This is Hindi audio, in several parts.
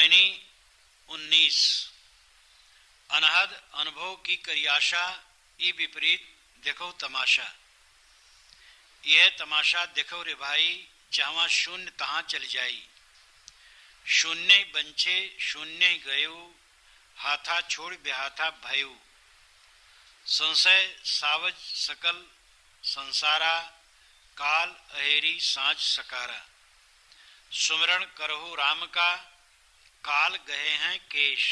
पैनी 19। अनहद अनुभव की करी आशा, ई विपरीत देखो तमाशा। यह तमाशा देखो रे भाई, जहाँ शून्य तहाँ चल जाई। शून्य ही बंचे शून्य ही गयो, हाथा छोड़ बेहाथा भयो। संशय सावज सकल संसारा, काल अहेरी सांझ सकारा। सुमरण करहु राम का, काल गए हैं केश।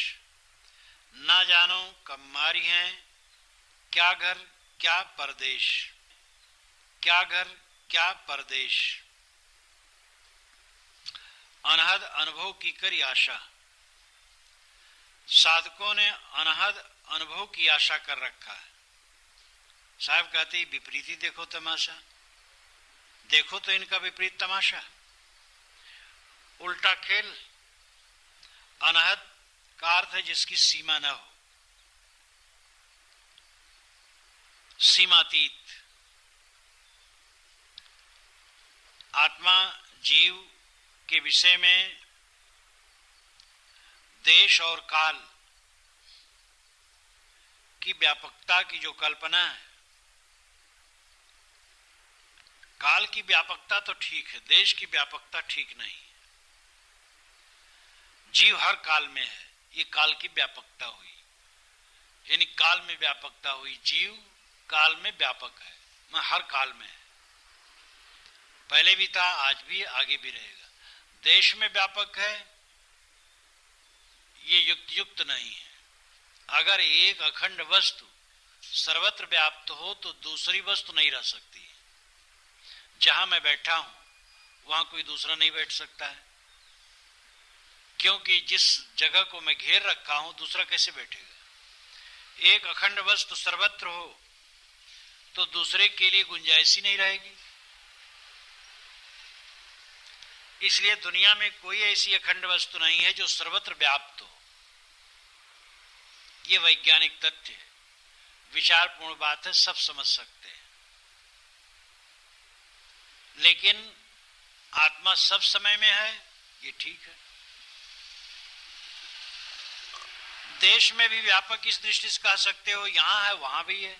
ना जानो कब मारी हैं, क्या घर क्या परदेश। क्या घर क्या परदेश। अनहद अनुभव की करी आशा। साधकों ने अनहद अनुभव की आशा कर रखा है। साहब कहते विपरीत ही देखो तमाशा। देखो तो इनका विपरीत तमाशा, उल्टा खेल। अनहद का अर्थ है जिसकी सीमा न हो, सीमातीत। आत्मा जीव के विषय में देश और काल की व्यापकता की जो कल्पना है, काल की व्यापकता तो ठीक है, देश की व्यापकता ठीक नहीं। जीव हर काल में है, ये काल की व्यापकता हुई, यानी काल में व्यापकता हुई। जीव काल में व्यापक है, मैं हर काल में है, पहले भी था, आज भी, आगे भी रहेगा। देश में व्यापक है, ये युक्त नहीं है। अगर एक अखंड वस्तु सर्वत्र व्याप्त हो तो दूसरी वस्तु नहीं रह सकती। जहां मैं बैठा हूं वहां कोई दूसरा नहीं बैठ सकता है, क्योंकि जिस जगह को मैं घेर रखा हूं दूसरा कैसे बैठेगा। एक अखंड वस्तु सर्वत्र हो तो दूसरे के लिए गुंजाइश ही नहीं रहेगी। इसलिए दुनिया में कोई ऐसी अखंड वस्तु नहीं है जो सर्वत्र व्याप्त हो। ये वैज्ञानिक तथ्य है, विचारपूर्ण बात है, सब समझ सकते हैं। लेकिन आत्मा सब समय में है, ये ठीक है। देश में भी व्यापक इस दृष्टि से कह सकते हो, यहां है वहां भी है।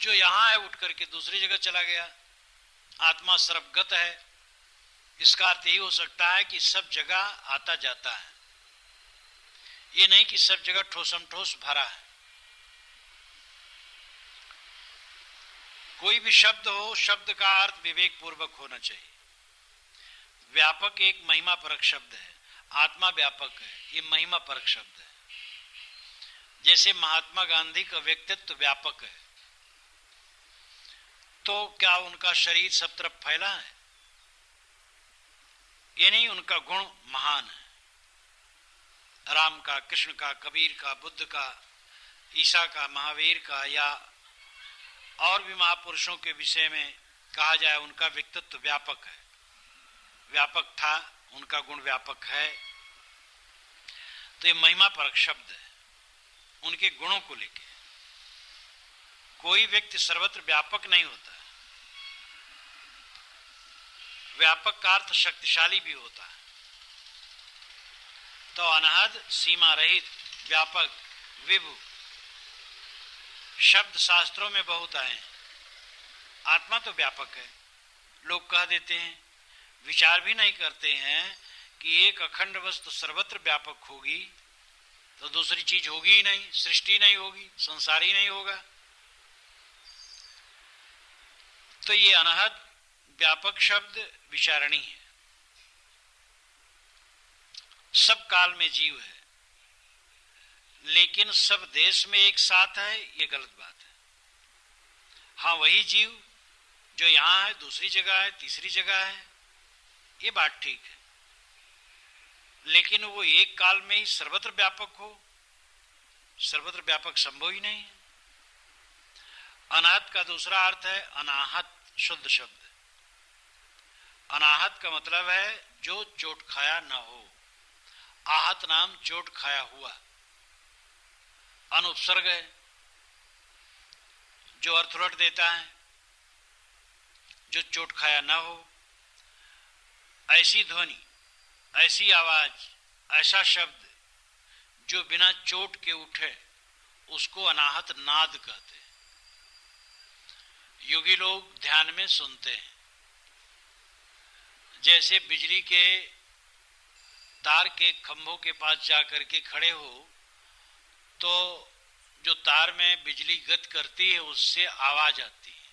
जो यहां है उठ करके दूसरी जगह चला गया। आत्मा सर्वगत है, इसका अर्थ यही हो सकता है कि सब जगह आता जाता है, ये नहीं कि सब जगह ठोसम ठोस भरा है। कोई भी शब्द हो, शब्द का अर्थ विवेक पूर्वक होना चाहिए। व्यापक एक महिमा परक शब्द है, आत्मा व्यापक है, ये महिमा परक शब्द है। जैसे महात्मा गांधी का व्यक्तित्व व्यापक है, तो क्या उनका शरीर सब तरफ फैला है? ये नहीं, उनका गुण महान है। राम का, कृष्ण का, कबीर का, बुद्ध का, ईसा का, महावीर का, या और भी महापुरुषों के विषय में कहा जाए, उनका व्यक्तित्व व्यापक है, व्यापक था, उनका गुण व्यापक है। तो ये महिमा परक शब्द है उनके गुणों को लेके। कोई व्यक्ति सर्वत्र व्यापक नहीं होता। व्यापक का अर्थ शक्तिशाली भी होता है। तो अनहद, सीमा रहित, व्यापक, विभु शब्द शास्त्रों में बहुत आए हैं। आत्मा तो व्यापक है, लोग कह देते हैं, विचार भी नहीं करते हैं कि एक अखंड वस्तु सर्वत्र व्यापक होगी तो दूसरी चीज होगी ही नहीं, सृष्टि नहीं होगी, संसार ही नहीं होगा। तो ये अनहद व्यापक शब्द विचारणी है। सब काल में जीव है, लेकिन सब देश में एक साथ है, ये गलत बात है। हाँ, वही जीव जो यहां है दूसरी जगह है, तीसरी जगह है, ये बात ठीक है, लेकिन वो एक काल में ही सर्वत्र व्यापक हो, सर्वत्र व्यापक संभव ही नहीं है। अनाहत का दूसरा अर्थ है अनाहत, शुद्ध शब्द। अनाहत का मतलब है जो चोट खाया ना हो। आहत नाम चोट खाया हुआ। अनुपसर्ग है जो अर्थोरट देता है, जो चोट खाया ना हो। ऐसी ध्वनि ऐसी आवाज, ऐसा शब्द जो बिना चोट के उठे, उसको अनाहत नाद कहते हैं। योगी लोग ध्यान में सुनते हैं। जैसे बिजली के तार के खंभों के पास जाकर के खड़े हो तो जो तार में बिजली गति करती है उससे आवाज आती है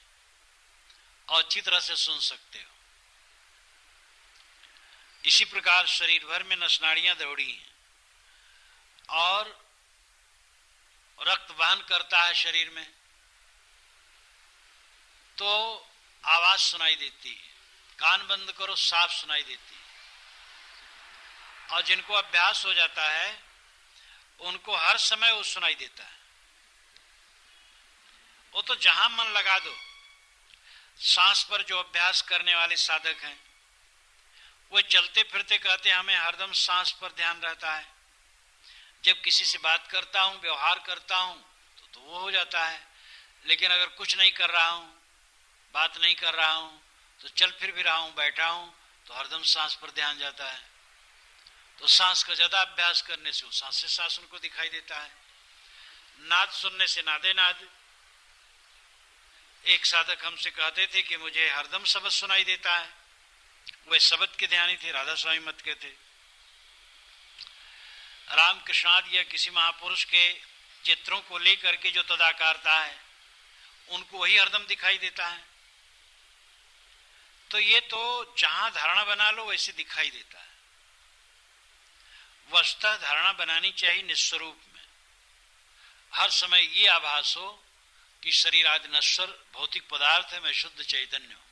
और अच्छी तरह से सुन सकते हो। इसी प्रकार शरीर भर में नसनाड़ियां दौड़ी हैं और रक्त वहन करता है शरीर में, तो आवाज सुनाई देती है। कान बंद करो, साफ सुनाई देती है। और जिनको अभ्यास हो जाता है उनको हर समय वो सुनाई देता है। वो तो जहां मन लगा दो, सांस पर जो अभ्यास करने वाले साधक हैं वो चलते फिरते कहते हमें हरदम सांस पर ध्यान रहता है। जब किसी से बात करता हूं, व्यवहार करता हूं तो वो हो जाता है, लेकिन अगर कुछ नहीं कर रहा हूं, बात नहीं कर रहा हूं, तो चल फिर भी रहा हूं, बैठा हूं, तो हरदम सांस पर ध्यान जाता है। तो सांस का ज्यादा अभ्यास करने से वो सांस से सांस उनको दिखाई देता है। नाद सुनने से नादे नाद। एक साधक हमसे कहते थे कि मुझे हरदम शब्द सुनाई देता है। वे शब्द के ध्यानी थे, राधा स्वामी मत के थे। रामकृष्णादि या किसी महापुरुष के चित्रों को लेकर के जो तदाकारता है उनको वही हरदम दिखाई देता है। तो ये तो जहां धारणा बना लो वैसे दिखाई देता है। वस्तुतः धारणा बनानी चाहिए निस्वरूप में। हर समय ये आभास हो कि शरीर आदि नश्वर भौतिक पदार्थ है, मैं शुद्ध चैतन्य हूं।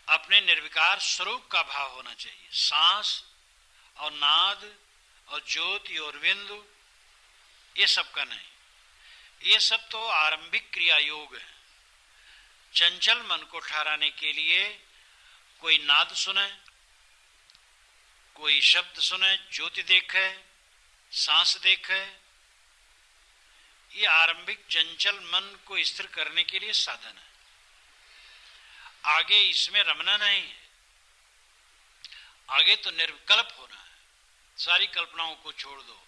अपने निर्विकार स्वरूप का भाव होना चाहिए। सांस और नाद और ज्योति और बिंदु ये सब का नहीं। ये सब तो आरंभिक क्रिया योग है। चंचल मन को ठहराने के लिए कोई नाद सुने, कोई शब्द सुने, ज्योति देखे, सांस देखे, ये आरंभिक चंचल मन को स्थिर करने के लिए साधन है। आगे इसमें रमना नहीं है। आगे तो निर्विकल्प होना है। सारी कल्पनाओं को छोड़ दो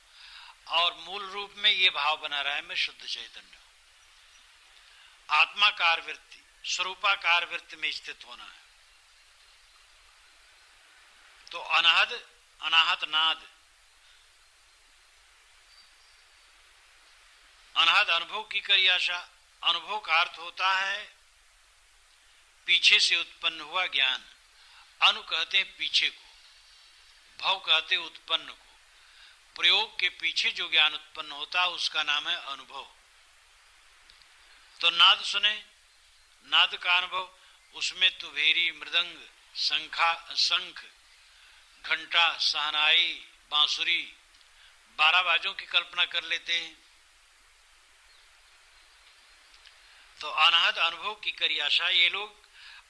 और मूल रूप में ये भाव बना रहा है मैं शुद्ध चैतन्य हूं। आत्माकार वृत्ति, स्वरूपाकार वृत्ति में स्थित होना है। तो अनाहत अनाहत नाद, अनाहत अनुभव की करी आशा। अनुभव का अर्थ होता है पीछे से उत्पन्न हुआ ज्ञान। अनु कहते हैं पीछे को, भव कहते हैं उत्पन्न को। प्रयोग के पीछे जो ज्ञान उत्पन्न होता है उसका नाम है अनुभव। तो नाद सुने, नाद का अनुभव, उसमें तुभेरी, मृदंग, शंख, घंटा, सहनाई, बांसुरी, 12 बाजों की कल्पना कर लेते हैं। तो अनाहत अनुभव की करी आशा। ये लोग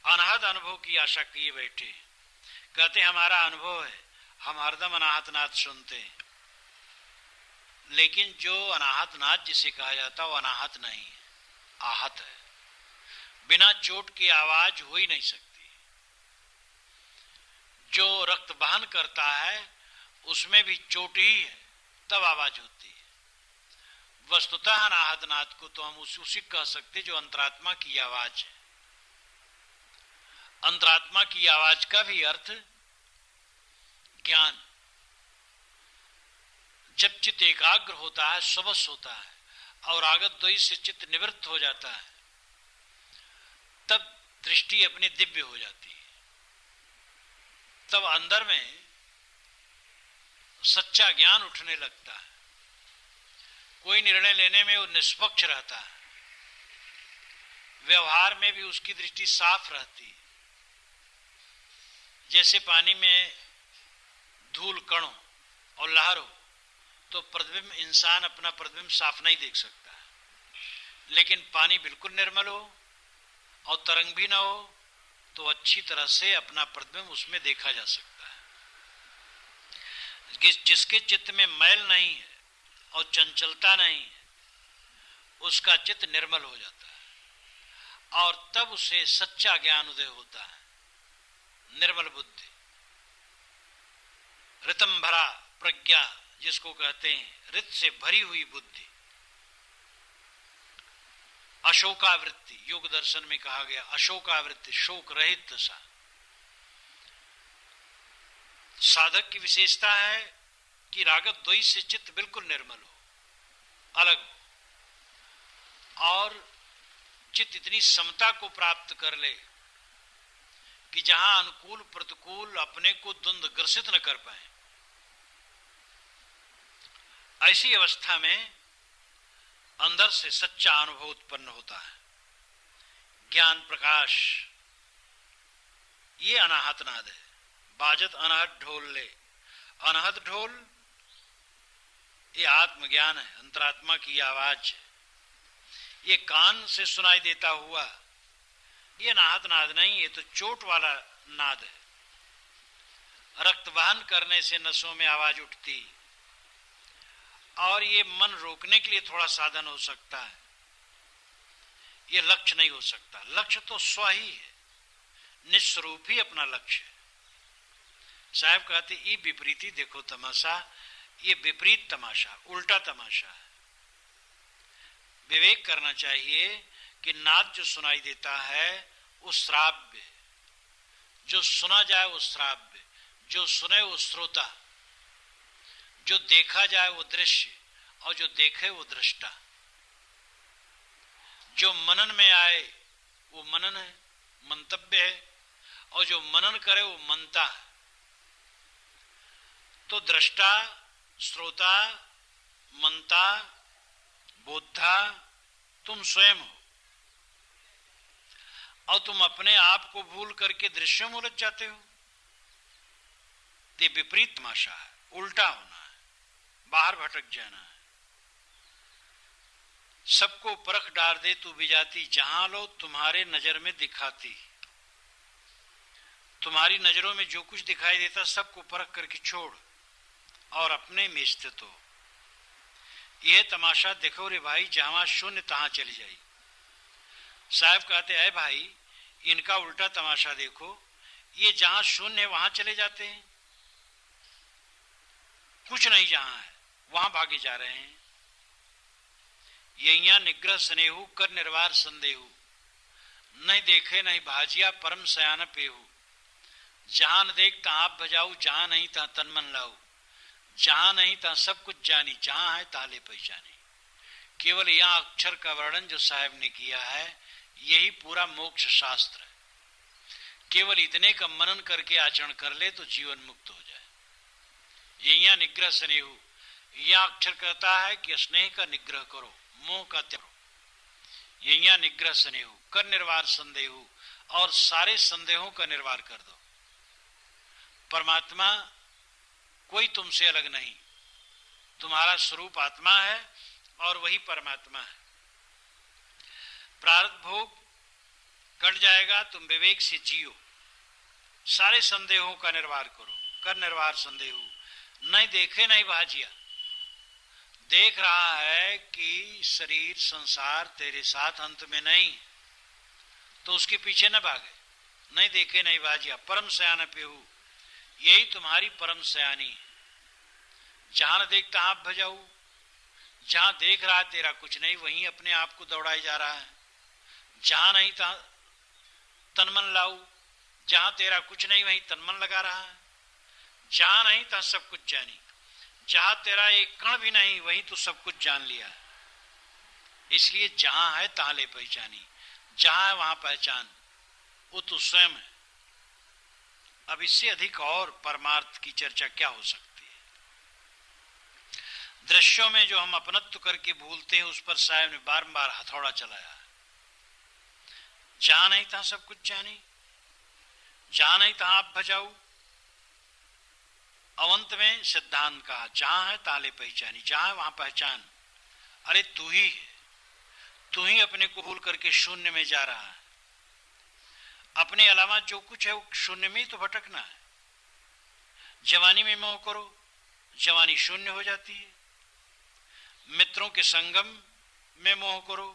अनाहत अनुभव की आशा किए बैठे, कहते हमारा अनुभव है, हम हरदम अनाहत नाद सुनते हैं। लेकिन जो अनाहत नाद जिसे कहा जाता है वो अनाहत नहीं है, आहत है। बिना चोट की आवाज हो ही नहीं सकती। जो रक्त वहन करता है उसमें भी चोट ही है, तब आवाज होती है। वस्तुतः अनाहत नाद को तो हम उसी कह सकते जो अंतरात्मा की आवाज है। अंतरात्मा की आवाज का भी अर्थ ज्ञान। जब चित्त एकाग्र होता है, स्वबस होता है और आगत द्वैत से चित्त निवृत्त हो जाता है, तब दृष्टि अपनी दिव्य हो जाती है। तब अंदर में सच्चा ज्ञान उठने लगता है। कोई निर्णय लेने में वो निष्पक्ष रहता है। व्यवहार में भी उसकी दृष्टि साफ रहती है। जैसे पानी में धूल कण हो और लहर हो तो प्रतिबिंब, इंसान अपना प्रतिबिंब साफ नहीं देख सकता, लेकिन पानी बिल्कुल निर्मल हो और तरंग भी ना हो तो अच्छी तरह से अपना प्रतिबिंब उसमें देखा जा सकता है। जिसके चित्त में मैल नहीं है और चंचलता नहीं है, उसका चित्त निर्मल हो जाता है और तब उसे सच्चा ज्ञान उदय होता है, निर्मल बुद्धि। ऋतम भरा प्रज्ञा जिसको कहते हैं, ऋत से भरी हुई बुद्धि, अशोकावृत्ति, योग दर्शन में कहा गया अशोकावृत्ति, शोक रहित दशा। साधक की विशेषता है कि रागत द्वेष से चित्त बिल्कुल निर्मल हो, अलग हो, और चित्त इतनी समता को प्राप्त कर ले कि जहां अनुकूल प्रतिकूल अपने को द्वंद्व ग्रसित न कर पाए। ऐसी अवस्था में अंदर से सच्चा अनुभव उत्पन्न होता है, ज्ञान प्रकाश। ये अनाहत नाद है, बाजत अनहद ढोल ले। अनहद ढोल ये आत्मज्ञान है, अंतरात्मा की आवाज। ये कान से सुनाई देता हुआ ये अनाहत नाद नहीं, ये तो चोट वाला नाद है। रक्त वहन करने से नसों में आवाज उठती, और ये मन रोकने के लिए थोड़ा साधन हो सकता है, ये लक्ष्य नहीं हो सकता। लक्ष्य तो स्व ही है, निस्वरूप ही अपना लक्ष्य है। साहब कहते ये विपरीती देखो तमाशा, ये विपरीत तमाशा, उल्टा तमाशा है। विवेक करना चाहिए कि नाद जो सुनाई देता है वो श्राव्य, जो सुना जाए वो श्राव्य, जो सुने वो श्रोता, जो देखा जाए वो दृश्य, और जो देखे वो दृष्टा। जो मनन में आए वो मनन है, मंतव्य है, और जो मनन करे वो मनता है। तो दृष्टा, श्रोता, मनता, बोधा तुम स्वयं हो, और तुम अपने आप को भूल करके दृश्यों में उलझ जाते हो। ये विपरीत तमाशा है, उल्टा होना है, बाहर भटक जाना है। सबको परख डार दे तू विजाती, जहां लो तुम्हारे नजर में दिखाती। तुम्हारी नजरों में जो कुछ दिखाई देता सबको परख करके छोड़ और अपने में स्थित हो। यह तमाशा देखो रे भाई, जहां शून्य तहां चली जाई। साहब कहते हैं भाई इनका उल्टा तमाशा देखो, ये जहां शून्य है वहां चले जाते हैं, कुछ नहीं जहां है वहां भागे जा रहे हैं। यहिया निग्रह स्नेहु कर निर्वार संदेहु, नहीं देखे नहीं भाजिया परम सयान पेहु। जहां न देख ता आप भजाऊ, जहां नहीं ता तन मन लाऊ। जहां नहीं ता सब कुछ जानी, जहां है ताले पहचानी। केवल यहां अक्षर का वर्णन जो साहब ने किया है यही पूरा मोक्ष शास्त्र है। केवल इतने का मनन करके आचरण कर ले तो जीवन मुक्त हो जाए। यहिया निग्रह स्नेहु, यह अक्षर कहता है कि स्नेह का निग्रह करो, मोह का त्याग करो। यहिया निग्रह स्नेहु कर निर्वार संदेहु, और सारे संदेहों का निर्वार कर दो। परमात्मा कोई तुमसे अलग नहीं, तुम्हारा स्वरूप आत्मा है और वही परमात्मा है। प्रारब्ध भोग कट जाएगा, तुम विवेक से जियो, सारे संदेहों का निर्वार करो। कर निर्वार संदेहु, नहीं देखे नहीं भाजिया। देख रहा है कि शरीर संसार तेरे साथ अंत में नहीं, तो उसके पीछे न भागे। नहीं देखे नहीं भाजिया परम सयान पेहू, यही तुम्हारी परम सयानी है। जहां न देखता आप भजाऊ, जहां देख रहा है तेरा कुछ नहीं वहीं अपने आप को दौड़ाई जा रहा है। जहां नहीं था तन मन लाऊ, जहां तेरा कुछ नहीं वहीं तन मन लगा रहा है। जहां नहीं था सब कुछ जानी, जहां तेरा एक कण भी नहीं वहीं तो सब कुछ जान लिया। इसलिए जहां है तहां ले पहचानी, जहां है वहां पहचान, वो तो स्वयं है। अब इससे अधिक और परमार्थ की चर्चा क्या हो सकती है। दृश्यों में जो हम अपनत्व करके भूलते हैं उस पर साहब ने बारंबार हथौड़ा चलाया। जहां नहीं था सब कुछ जानी, जहां नहीं था आप भजाऊ। अवंत में सिद्धांत कहा जहां है ताले पहचानी, जहां है वहां पहचान। अरे तू ही है, तू ही अपने को भूल करके शून्य में जा रहा है। अपने अलावा जो कुछ है वो शून्य में ही तो भटकना है। जवानी में मोह करो, जवानी शून्य हो जाती है। मित्रों के संगम में मोह करो,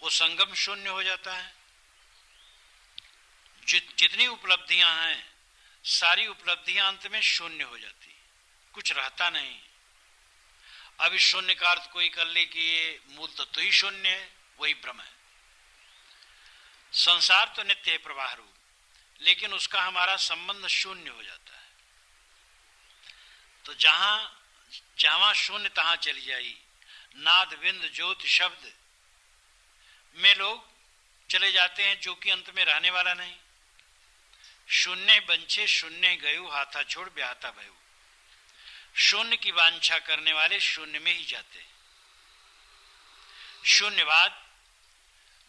वो संगम शून्य हो जाता है। जितनी उपलब्धियां हैं सारी उपलब्धियां अंत में शून्य हो जाती, कुछ रहता नहीं। अब इस शून्य का अर्थ कोई कर ले कि ये मूल तत्व ही शून्य है, वही भ्रम है। संसार तो नित्य है प्रवाह रूप, लेकिन उसका हमारा संबंध शून्य हो जाता है। तो जहां शून्य तहां चली जाई, नाद बिंद ज्योति शब्द में लोग चले जाते हैं, जो कि अंत में रहने वाला नहीं। शून्य बंचे शून्य गयो, हाथा छोड़ ब्याहता भयो। शून्य की वांछा करने वाले शून्य में ही जाते। शून्यवाद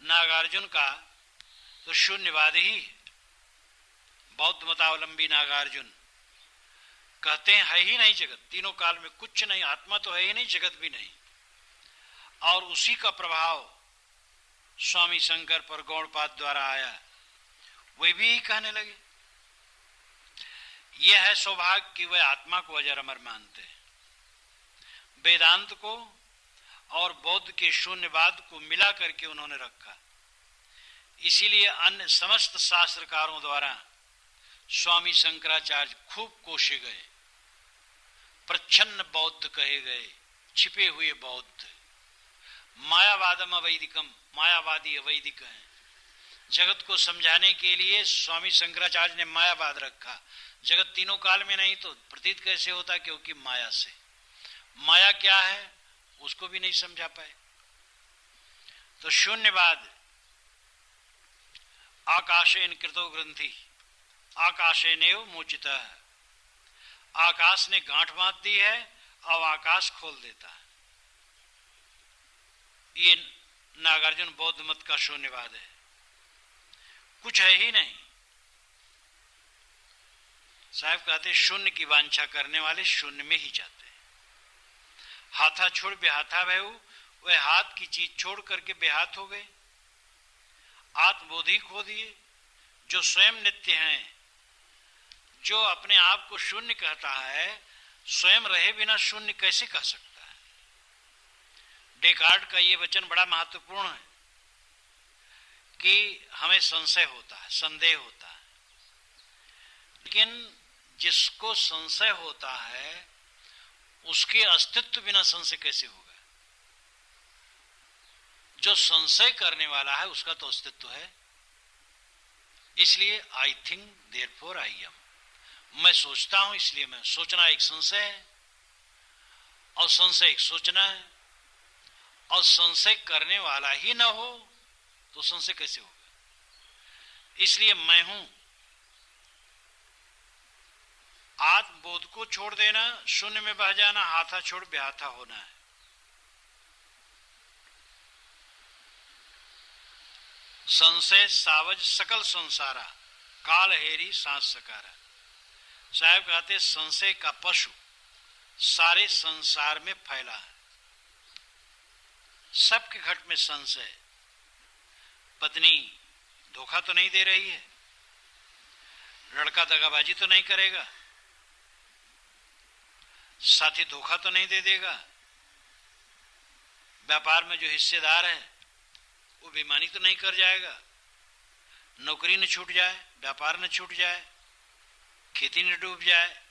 नागार्जुन का तो शून्यवाद ही है। बौद्ध मतावलंबी नागार्जुन कहते हैं है ही नहीं जगत, तीनों काल में कुछ नहीं, आत्मा तो है ही नहीं, जगत भी नहीं। और उसी का प्रभाव स्वामी शंकर पर गौड़पाद द्वारा आया, वे भी कहने लगे। यह है सौभाग्य कि वह आत्मा को अजर अमर मानते हैं। वेदांत को और बौद्ध के शून्यवाद को मिला करके उन्होंने रखा। इसीलिए अन्य समस्त शास्त्रकारों द्वारा स्वामी शंकराचार्य खूब कोसे गए, प्रच्छन्न बौद्ध कहे गए, छिपे हुए बौद्ध। मायावादम अवैदिकम, मायावादी अवैदिक हैं। जगत को समझाने के लिए स्वामी शंकराचार्य ने मायावाद रखा। जगत तीनों काल में नहीं तो प्रतीत कैसे होता, क्योंकि माया से। माया क्या है उसको भी नहीं समझा पाए। तो शून्यवाद आकाशेन कृतो ग्रंथि आकाशेनेव मोचितः, आकाश ने गांठ बांध दी है और आकाश खोल देता है। ये नागार्जुन बौद्ध मत का शून्यवाद है, कुछ है ही नहीं। साहब कहते शून्य की वांछा करने वाले शून्य में ही जाते हैं। हाथा छोड़ बेहाथा भयऊ, वह हाथ की चीज छोड़ करके बेहाथ हो गए। आत्मबोधि खो दिए। जो स्वयं नित्य हैं, जो अपने आप को शून्य कहता है, स्वयं रहे बिना शून्य कैसे कह सकता है। डेकार्ट का ये वचन बड़ा महत्वपूर्ण है कि हमें संशय होता है, संदेह होता है, लेकिन जिसको संशय होता है उसके अस्तित्व बिना संशय कैसे होगा। जो संशय करने वाला है उसका तो अस्तित्व है। इसलिए I think therefore I am, मैं सोचता हूं इसलिए मैं। सोचना एक संशय है और संशय एक सोचना है, और संशय करने वाला ही ना हो तो संशय कैसे होगा। इसलिए मैं हूं, आत्मबोध को छोड़ देना, शून्य में बह जाना, हाथा छोड़ बेहाथा होना है। संशय सावज सकल संसारा, काल हेरी सांस सकारा। साहब कहते संशय का पशु सारे संसार में फैला है। सबके घट में संशय। पत्नी धोखा तो नहीं दे रही है, लड़का दगाबाजी तो नहीं करेगा, साथी धोखा तो नहीं दे देगा, व्यापार में जो हिस्सेदार है वो बेईमानी तो नहीं कर जाएगा, नौकरी न छूट जाए, व्यापार न छूट जाए, खेती न डूब जाए,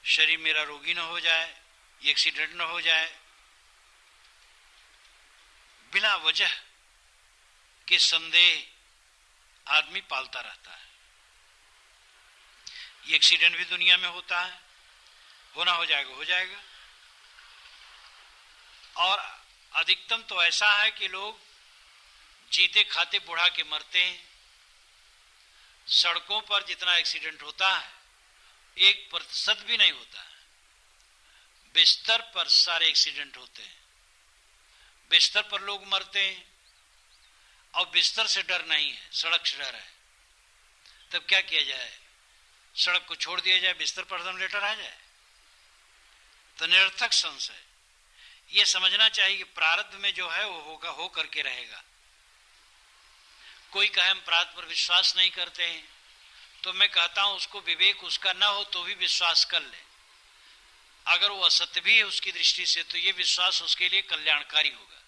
शरीर मेरा रोगी न हो जाए, एक्सीडेंट न हो जाए। बिना वजह के संदेह आदमी पालता रहता है। ये एक्सीडेंट भी दुनिया में होता है, होना हो जाएगा, हो जाएगा। और अधिकतम तो ऐसा है कि लोग जीते खाते बुढ़ा के मरते हैं। सड़कों पर जितना एक्सीडेंट होता है 1% भी नहीं होता है। बिस्तर पर सारे एक्सीडेंट होते हैं, बिस्तर पर लोग मरते हैं, और बिस्तर से डर नहीं है, सड़क से डर है। तब क्या किया जाए, सड़क को छोड़ दिया जाए, बिस्तर पर दम लेटर आ जाए, तो निरर्थक संशय। ये समझना चाहिए कि प्रारब्ध में जो है वो होगा, हो करके रहेगा। कोई कहे हम प्रारब्ध पर विश्वास नहीं करते हैं, तो मैं कहता हूं उसको विवेक उसका ना हो तो भी विश्वास कर ले। अगर वो असत्य भी है उसकी दृष्टि से, तो ये विश्वास उसके लिए कल्याणकारी होगा,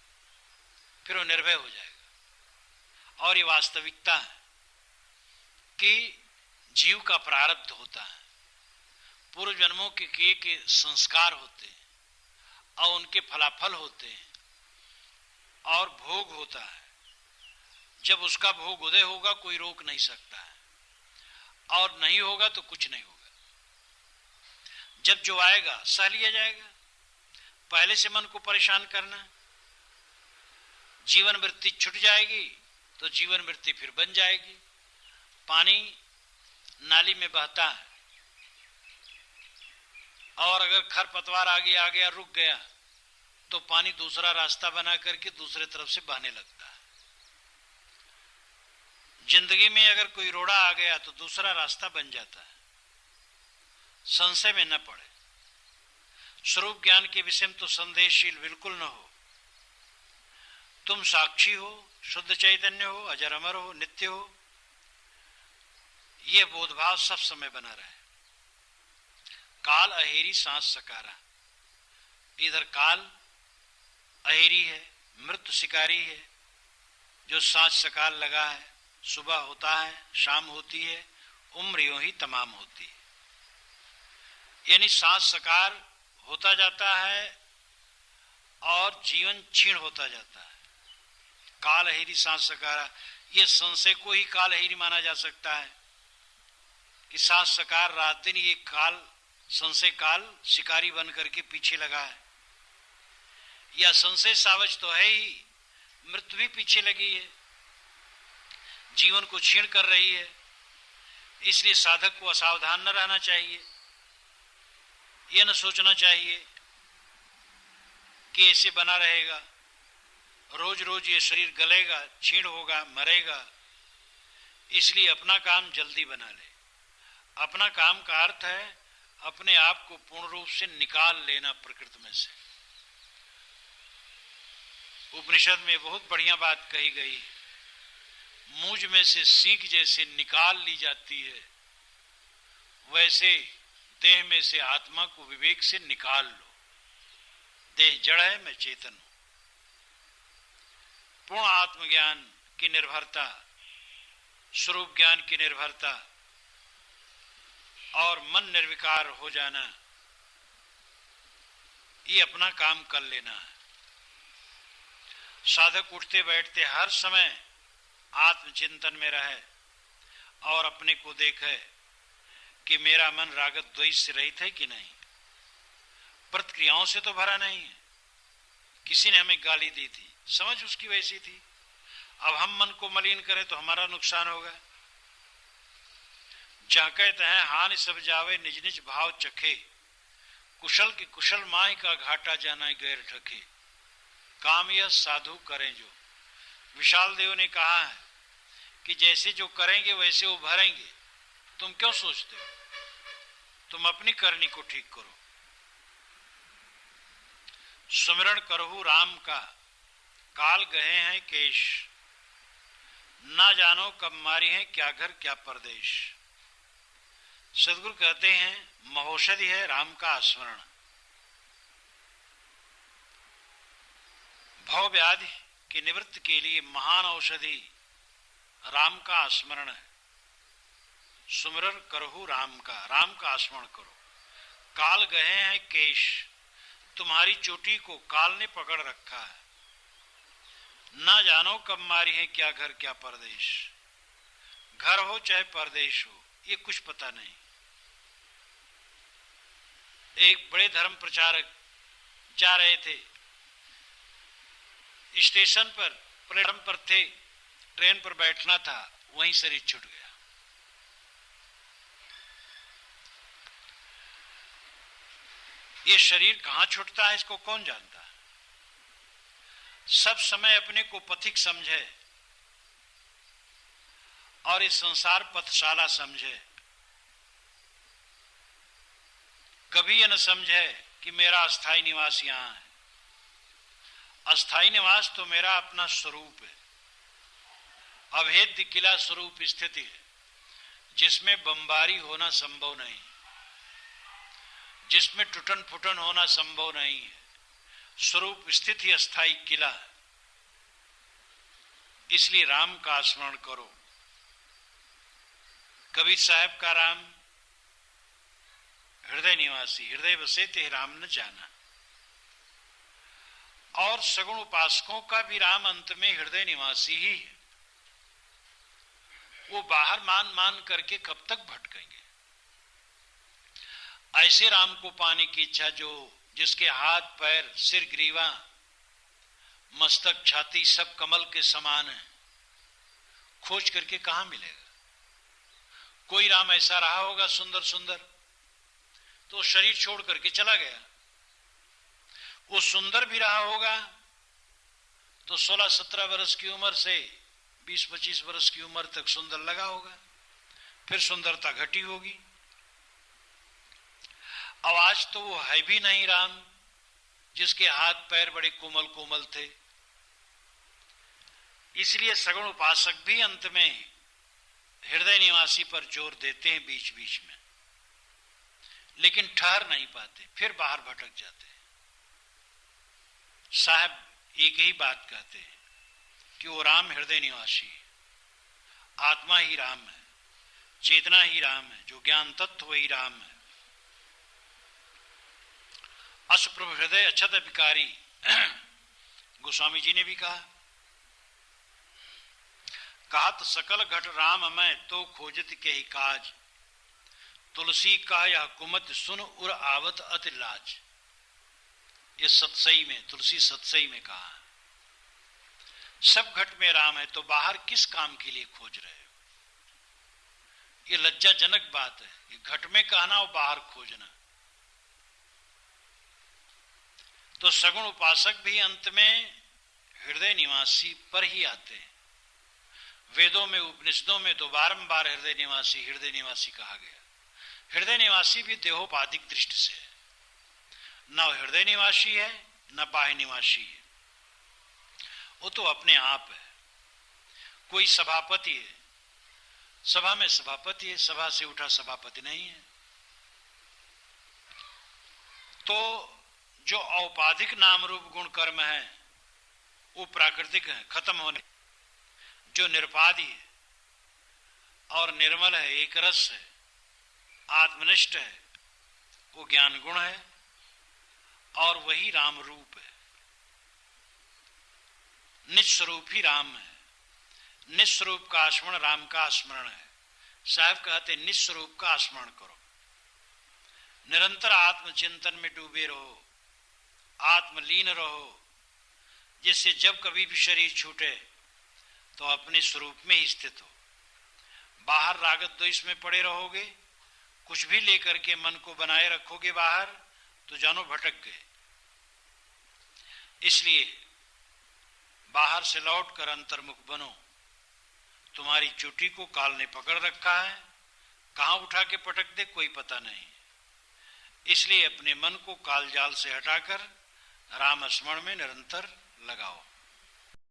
फिर वो निर्भय हो जाएगा। और ये वास्तविकता है कि जीव का प्रारब्ध होता है, पूर्व जन्मों के किए के संस्कार होते हैं और उनके फलाफल होते हैं और भोग होता है। जब उसका भोग उदय होगा कोई रोक नहीं सकता है, और नहीं होगा तो कुछ नहीं होगा। जब जो आएगा सह लिया जाएगा। पहले से मन को परेशान करना, जीवन वृत्ति छूट जाएगी तो जीवन वृत्ति फिर बन जाएगी। पानी नाली में बहता है और अगर खरपतवार आगे आ गया, रुक गया, तो पानी दूसरा रास्ता बना करके दूसरे तरफ से बहने लगता है। जिंदगी में अगर कोई रोड़ा आ गया तो दूसरा रास्ता बन जाता है। संशय में न पड़े। स्वरूप ज्ञान के विषय में तो संदेहशील बिल्कुल न हो। तुम साक्षी हो, शुद्ध चैतन्य हो, अजर अमर हो, नित्य हो, यह बोधभाव सब समय बना रहे। काल अहेरी सांस सकारा। इधर काल अहेरी है, मृत्यु शिकारी है, जो सांस सकाल लगा है। सुबह होता है, शाम होती है, उम्र यूं ही तमाम होती है। यानी सांस सकार होता जाता है और जीवन क्षीण होता जाता है। काल अहेरी सांस सकारा, ये संशय को ही काल अहेरी माना जा सकता है कि सांस सकार रात दिन ये काल, संशय काल शिकारी बन करके पीछे लगा है। या संशय सावज तो है ही, मृत्यु भी पीछे लगी है, जीवन को क्षीण कर रही है। इसलिए साधक को असावधान न रहना चाहिए। यह न सोचना चाहिए कि ऐसे बना रहेगा, रोज रोज ये शरीर गलेगा, क्षीण होगा, मरेगा। इसलिए अपना काम जल्दी बना ले। अपना काम का अर्थ है अपने आप को पूर्ण रूप से निकाल लेना प्रकृति में से। उपनिषद में बहुत बढ़िया बात कही गई, मूंज में से सींग जैसे निकाल ली जाती है, वैसे देह में से आत्मा को विवेक से निकाल लो। देह जड़ है, मैं चेतन हूं। पूर्ण आत्मज्ञान की निर्भरता, स्वरूप ज्ञान की निर्भरता और मन निर्विकार हो जाना, ये अपना काम कर लेना है। साधक उठते बैठते हर समय आत्मचिंतन में रहे और अपने को देखे कि मेरा मन रागत द्वेष से रहित है कि नहीं, प्रतिक्रियाओं से तो भरा नहीं है। किसी ने हमें गाली दी थी, समझ उसकी वैसी थी। अब हम मन को मलिन करें तो हमारा नुकसान होगा। जहां कहते हैं हानि सब जावे निज निज भाव चखे, कुशल की कुशल माही का घाटा जाना गैर ठके, काम यह साधु करें जो। विशाल देव ने कहा है कि जैसे जो करेंगे वैसे वो भरेंगे। तुम क्यों सोचते हो? तुम अपनी करनी को ठीक करो। सुमिरण करहु राम का, काल गए हैं केश, ना जानो कब मारी है क्या घर क्या परदेश। सदगुरु कहते हैं महौषधि है राम का स्मरण। भव व्याधि की निवृत्ति के लिए महान औषधि राम का स्मरण है। सुमिरन करहु राम का स्मरण करो। काल गए हैं केश, तुम्हारी चोटी को काल ने पकड़ रखा है। ना जानो कब मारी है क्या घर क्या परदेश। घर हो चाहे परदेश हो, ये कुछ पता नहीं। एक बड़े धर्म प्रचारक जा रहे थे, स्टेशन पर प्लेटफार्म पर थे, ट्रेन पर बैठना था, वहीं शरीर छूट गया। ये शरीर कहां छूटता है इसको कौन जानता है। सब समय अपने को पथिक समझे और इस संसार पथशाला समझे। कभी यह न समझे कि मेरा अस्थाई निवास यहां है। अस्थाई निवास तो मेरा अपना स्वरूप है, अभेद्य किला स्वरूप स्थिति है, जिसमें बमबारी होना संभव नहीं, जिसमें टूटन फुटन होना संभव नहीं है। स्वरूप स्थिति अस्थाई किला है। इसलिए राम का स्मरण करो। कबीर साहब का राम हृदय निवासी, हृदय बसे ते राम न जाना। और सगुण उपासकों का भी राम अंत में हृदय निवासी ही है। वो बाहर मान मान करके कब तक भटकेंगे। ऐसे राम को पाने की इच्छा जिसके हाथ पैर सिर ग्रीवा मस्तक छाती सब कमल के समान है, खोज करके कहां मिलेगा। कोई राम ऐसा रहा होगा सुंदर सुंदर, तो शरीर छोड़ करके चला गया। वो सुंदर भी रहा होगा तो 16-17 वर्ष की उम्र से 20-25 वर्ष की उम्र तक सुंदर लगा होगा, फिर सुंदरता घटी होगी। अब आज तो वो है भी नहीं राम जिसके हाथ पैर बड़े कोमल कोमल थे। इसलिए सगुण उपासक भी अंत में हृदय निवासी पर जोर देते हैं बीच बीच में, लेकिन ठहर नहीं पाते, फिर बाहर भटक जाते हैं। साहब एक ही बात कहते हैं कि वो राम हृदय निवासी है, आत्मा ही राम है, चेतना ही राम है, जो ज्ञान तत्व ही राम है। अशुप्रभ हृदय अक्षत विकारी गोस्वामी जी ने भी कहा तो सकल घट राम मैं तो खोजत के ही काज, तुलसी का यह कुमत सुन उर आवत अति लाज। ये सत्सई में, तुलसी सत्सई में कहा सब घट में राम है तो बाहर किस काम के लिए खोज रहे हो। ये लज्जाजनक बात है, ये घट में कहना और बाहर खोजना। तो सगुण उपासक भी अंत में हृदय निवासी पर ही आते हैं। वेदों में उपनिषदों में तो बारंबार हृदय निवासी कहा गया। हृदय निवासी भी देहोपाधिक दृष्टि से है, न हृदय निवासी है न बाह्य निवासी है, वो तो अपने आप है। कोई सभापति है, सभा में सभापति है, सभा से उठा सभापति नहीं है। तो जो औपाधिक नाम रूप गुण कर्म है वो प्राकृतिक है, खत्म होने। जो निरपादि है और निर्मल है, एक रस है, आत्मनिष्ठ है, वो ज्ञान गुण है और वही राम रूप है। निस्वरूप ही राम है। निस्वरूप का स्मरण राम का स्मरण है। साहब कहते निस्वरूप का स्मरण करो, निरंतर आत्मचिंतन में डूबे रहो, आत्मलीन रहो, जिससे जब कभी भी शरीर छूटे तो अपने स्वरूप में ही स्थित हो। बाहर रागत द्वेष में पड़े रहोगे, कुछ भी लेकर के मन को बनाए रखोगे बाहर, तो जानो भटक गए। इसलिए बाहर से लौटकर अंतर्मुख बनो। तुम्हारी चोटी को काल ने पकड़ रखा है, कहां उठा के पटक दे कोई पता नहीं। इसलिए अपने मन को काल जाल से हटाकर राम स्मरण में निरंतर लगाओ।